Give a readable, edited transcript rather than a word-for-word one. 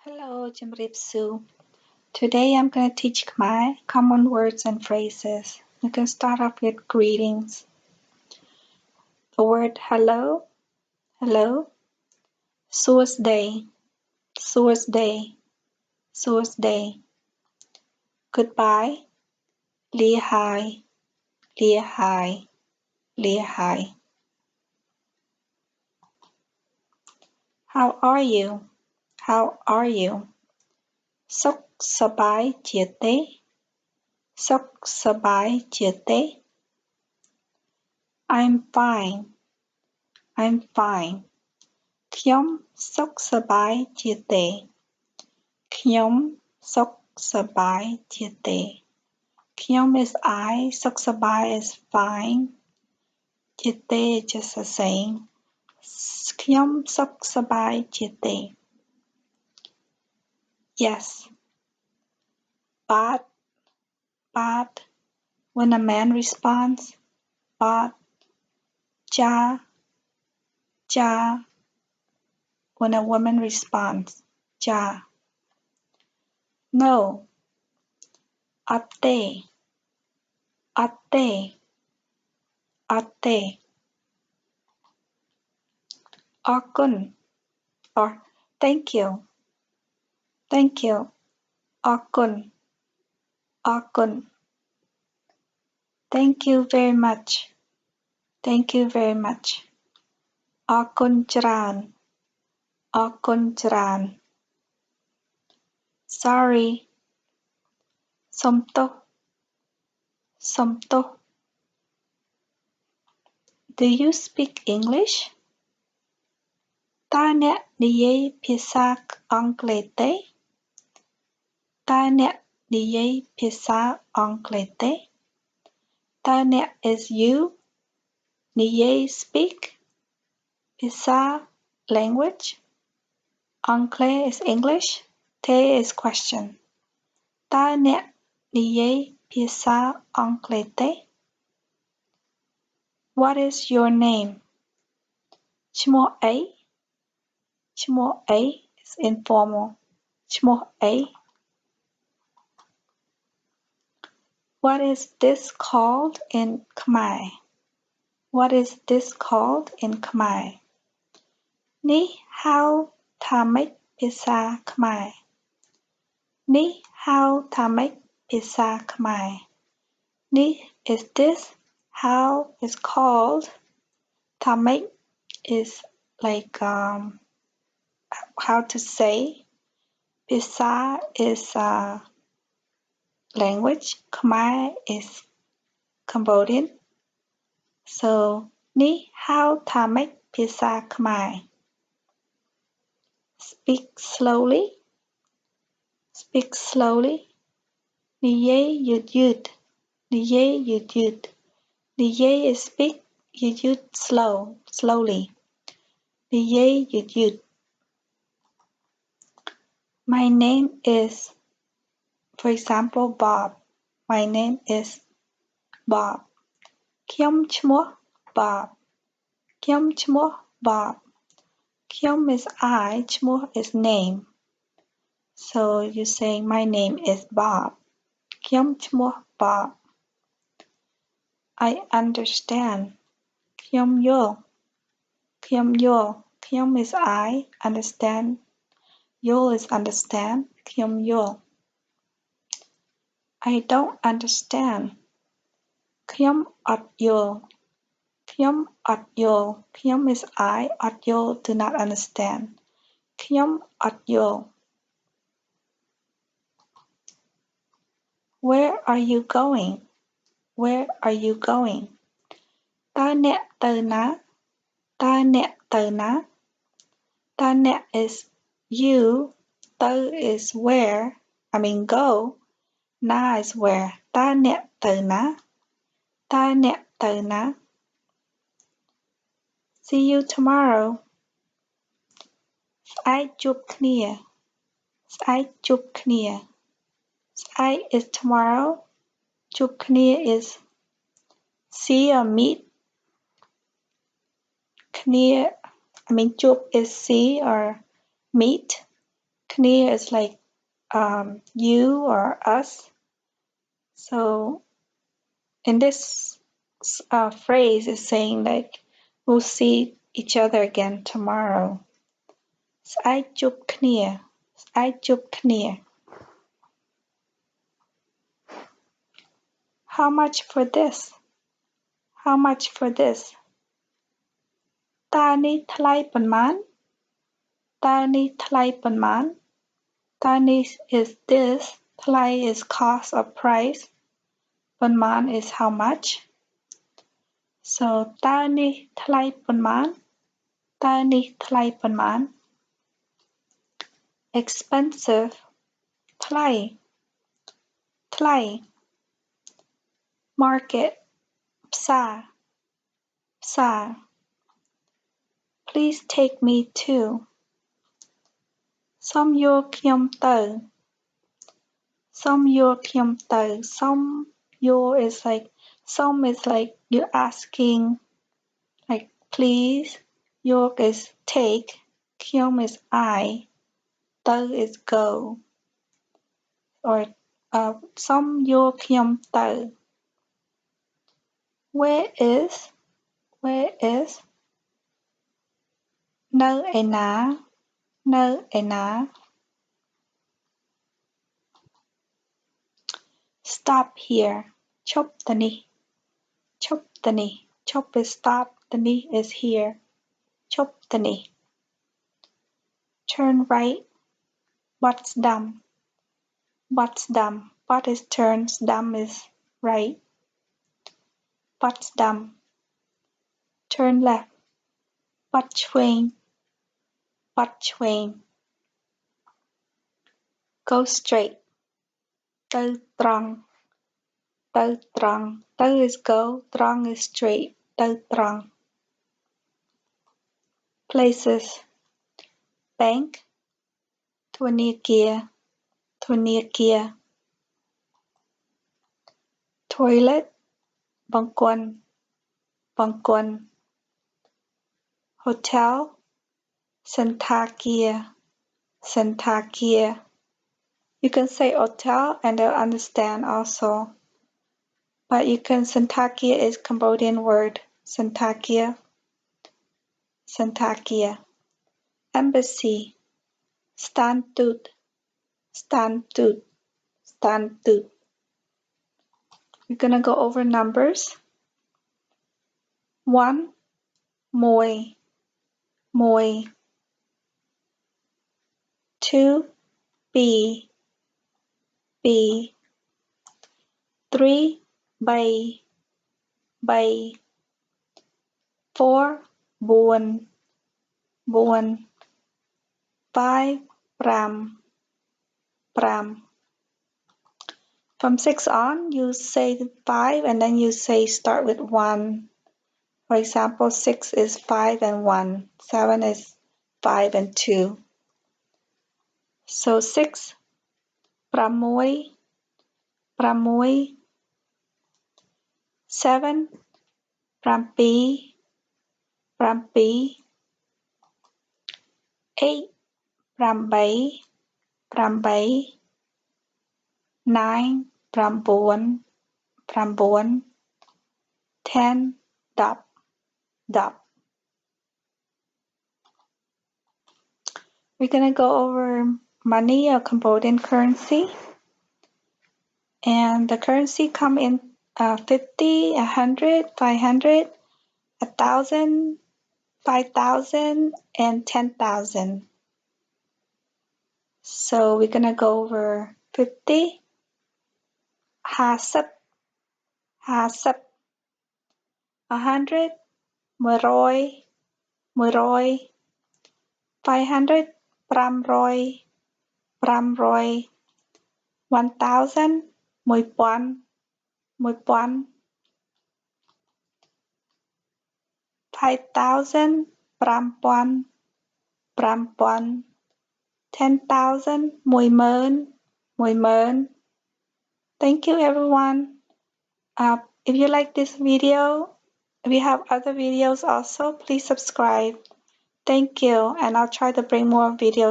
Hello, Jimripsu. Today I'm going to teach Khmer common words and phrases. You can start off with greetings. The word hello, hello, source day, source day, source day. Goodbye, lia hai, lia hai, lia hai. How are you? How are you? Sok sabai chia te, sok sabai chia te. I'm fine, I'm fine. ខ្ញុំសុខសប្បាយជាទេ ខ្ញុំសុខសប្បាយជាទេ ខ្ញុំ is I, សុខសប្បាយ is fine, ជាទេ is just a saying. ខ្ញុំសុខសប្បាយជាទេ Yes. But when a man responds, but ja when a woman responds, ja. No. Atte. Akun or thank you. Akun. Thank you very much. Akunច្រើន Sorry. សុំទោស Do you speak English? តើអ្នកនិយាយភាសាអង់គ្លេសទេ តើអ្នកនិយាយភាសាអង់គ្លេសទេ តើអ្នក is you និយាយ speak ភាសា language អង់គ្លេស is English ទេ is question តើអ្នកនិយាយភាសាអង់គ្លេសទេ What is your name? ឈ្មោះអី is informal ឈ្មោះអី What is this called in Khmer? What is this called in Khmer? នេះហៅថាម៉េចភាសាខ្មែរ នេះហៅថាម៉េចភាសាខ្មែរ នេះ is this how is called ថាម៉េច is like how to say ភាសា is language Khmer is Cambodian so នេះហៅថាម៉េចភាសាខ្មែរ Speak slowly និយាយយឺតៗ និយាយ is speak យឺតៗ slowly និយាយយឺតៗ My name is for example Bob My name is Bob ខ្ញុំឈ្មោះ Bob ខ្ញុំ is I ឈ្មោះ is name so you saying my name is Bob ខ្ញុំឈ្មោះ Bob I understand ខ្ញុំយល់ ខ្ញុំ is I understand យល់ is understand ខ្ញុំយល់ I don't understand ខ្ញុំអត់យល់ ខ្ញុំ is I អត់យល់ do not understand ខ្ញុំអត់យល់ Where are you going? តើអ្នកទៅណា តើអ្នក is you ទៅ is where I mean go ណា is where តើអ្នកទៅណា See you tomorrow ស្អែកជួបគ្នា ស្អែក is tomorrow ជួបគ្នា is see or meet គ្នា I mean ជួប is see or meet គ្នាis like you or us. So in this phrase is saying like we'll see each other again tomorrow. ស្អែកជួបគ្នា ស្អែកជួបគ្នា How much for this? How much for this? តើនេះថ្លៃប៉ុន្មាន? តើនេះថ្លៃប៉ុន្មាន? តើនេះ is this, ថ្លៃ is cost or price, ប៉ុន្មាន is how much. So តើនេះថ្លៃប៉ុន្មាន? តើនេះថ្លៃប៉ុន្មាន? Expensive, ថ្លៃ ថ្លៃ Market, ផ្សារ ផ្សារ Please take me to. សូមយកខ្ញុំទៅ សូមយកខ្ញុំទៅ សូមយក is like សូម is like you're asking like please. យក is take. ខ្ញុំ is I. ទៅ is go. Or សូមយកខ្ញុំទៅ Where is? Where is? នៅឯណា នៅឯណា Stop here. ឈប់ទៅនេះ ឈប់ទៅនេះ ឈប់ is stop. ទៅនេះ is here. ឈប់ទៅនេះ Turn right. បត់ស្ដាំ បត់ស្ដាំ បត់ is turn. ស្ដាំ is right. បត់ស្ដាំ Turn left. បត់ឆ្វេង បត់ឆ្វេង Go straight. ទៅត្រង់ ទៅត្រង់ ទៅ is go. ត្រង់ is straight. ទៅត្រង់ Places. Bank. ធនាគារ ធនាគារ Toilet. បង្គន់ បង្គន់ Hotel. សណ្ឋាគារ សណ្ឋាគារ You can say hotel and they'll understand also. But you can, Santhakia is Cambodian word. Santhakia. Santhakia. Embassy. Stantut. Stantut. Stantut. We're going to go over numbers. 1. Moi. Moi. 2. B. B. 3. Bay. Bay. 4. Buon. Buon. 5. Pram. Pram. From 6 on, you say 5 and then you say start with 1. For example, 6 is 5 and 1. 7 is 5 and 2. So 6. Pramoi. Pramoi. 7. Prampi. Prampi. 8. Prambai. Prambai. 9. Prambon. Prambon. 10. Dap. Dap. We're going to go over money or Cambodian currency. And the currency come in 50, 100, 500, 1,000, 5,000, and 10,000. So we're going to go over 50. Hasap. Hasap. 100. Muroi. Muroi. 500. Pramroi. Pramroi. 1,000. Muipuan. Muipuan. 5,000. Prampuan. Prampuan. 10,000. Muimen. Muimen. Thank you, everyone. If you like this video, we have other videos also. Please subscribe. Thank you, and I'll try to bring more videos